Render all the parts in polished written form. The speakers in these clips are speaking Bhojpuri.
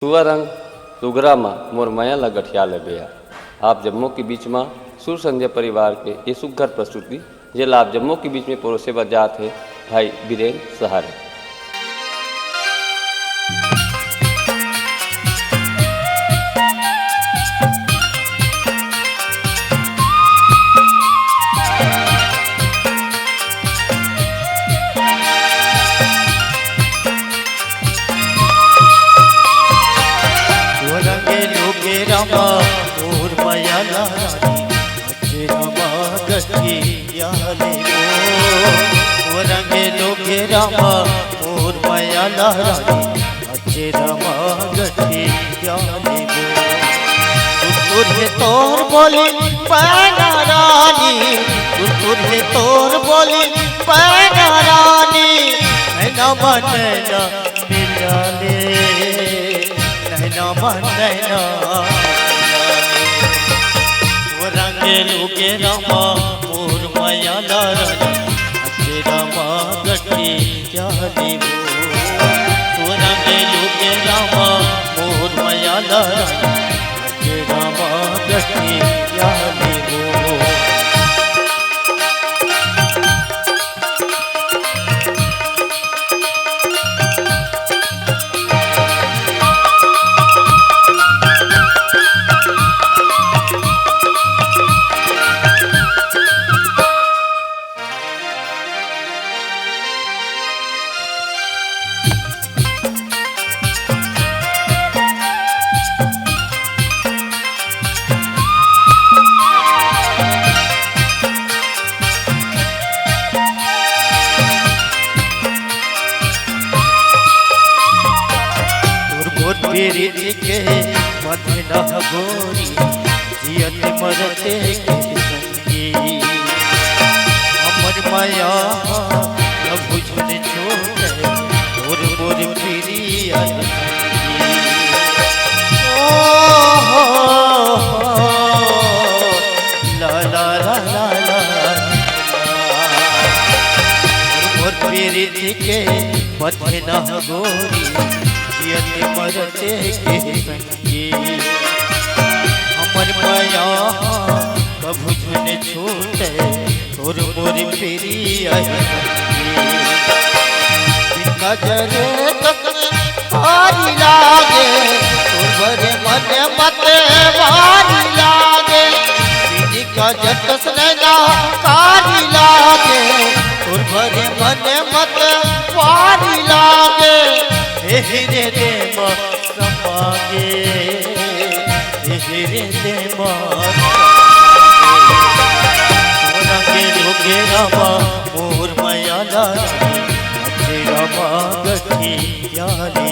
सुआ रंग सुगरा माँ मोर माया ला गठियाल बेया। आप जम्मू के बीच में सुर संजय परिवार के ये सुघर प्रस्तुति जेला आप जम्मू के बीच में परोसे बर जात है भाई बीरेन्द्र सहारे। रामा मोर माया रानी अच्छे रामा गठियाले ओ रंगे लोगे रामा मोर माया रानी अच्छे रामा गठियाले तुर है तोर बोली पैना रानी तुर है तोर बोली पैना रानी नैना नैना मिला ले नैना रंगे लुगे रामा मोर माया रानी अच्छे रामा गठियाले रंगे लुगे रामा मोर माया रानी अच्छे रामा गठियाले तेरी के मदना गोरी जियत मरते के संगी हमर माया अब बुझने छोड़ और मोर फिरी आई ला ला ला ला ला मोर फिरी के मदना गोरी जियत मरते के संगी हमर माया कभू झुने छूटे तोर मोर फिरी आई इनका जरे भारी लागे तोर भरे मन मत भारी लागे इनका जटस नैना कारी लागे तोर भरे मन मत भारी लागे हिरे दे समागे हिरे दे रंगे लोगे रामा मोर माया रानी अच्छे रामा गठियाले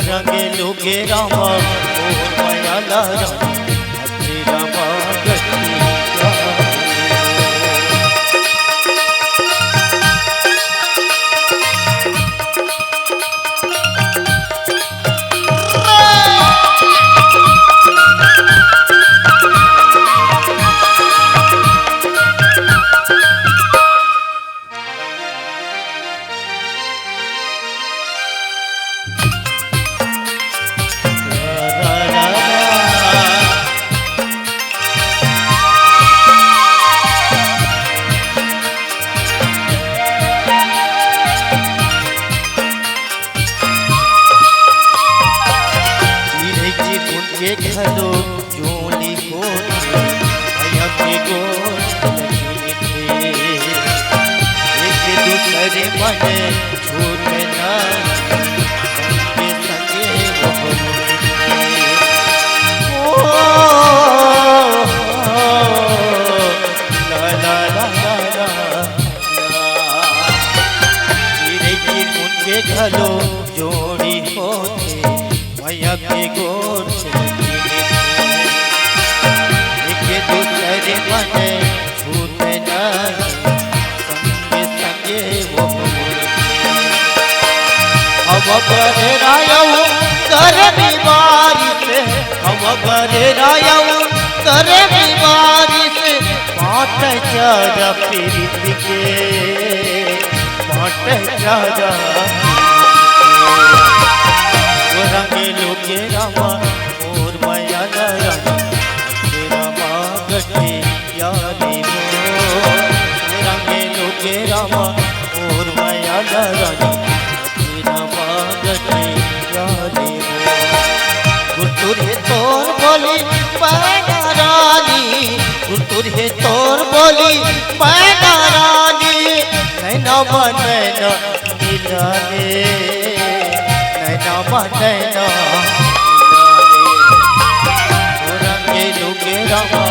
रंगे लोगे रामा मोर माया रानी अच्छे रामा गठियाले के घलो जोली को भैया के गोद एक दूसरे मन छूटे ना संगे ला ला ला ला के घलो जोड़ी होते भैया के गोद दूसरे मन छूटे संगे संगे वो हम बरेरायऊ कर बीमारी से हम बरेरायऊ कर बीमारी से पाट चारा पीरित के पाट चारा लुगे रामा मोर माया रानी रामा गठे यारे रंगे लुगे रामा मोर माया रानी रामा गठे यारे गुरतुरे तोर बोली पैना रानी गुरतुरे तोर बोली पैना रानी नैना नैना मिलाने नैना नैना रंगे लुगे रामा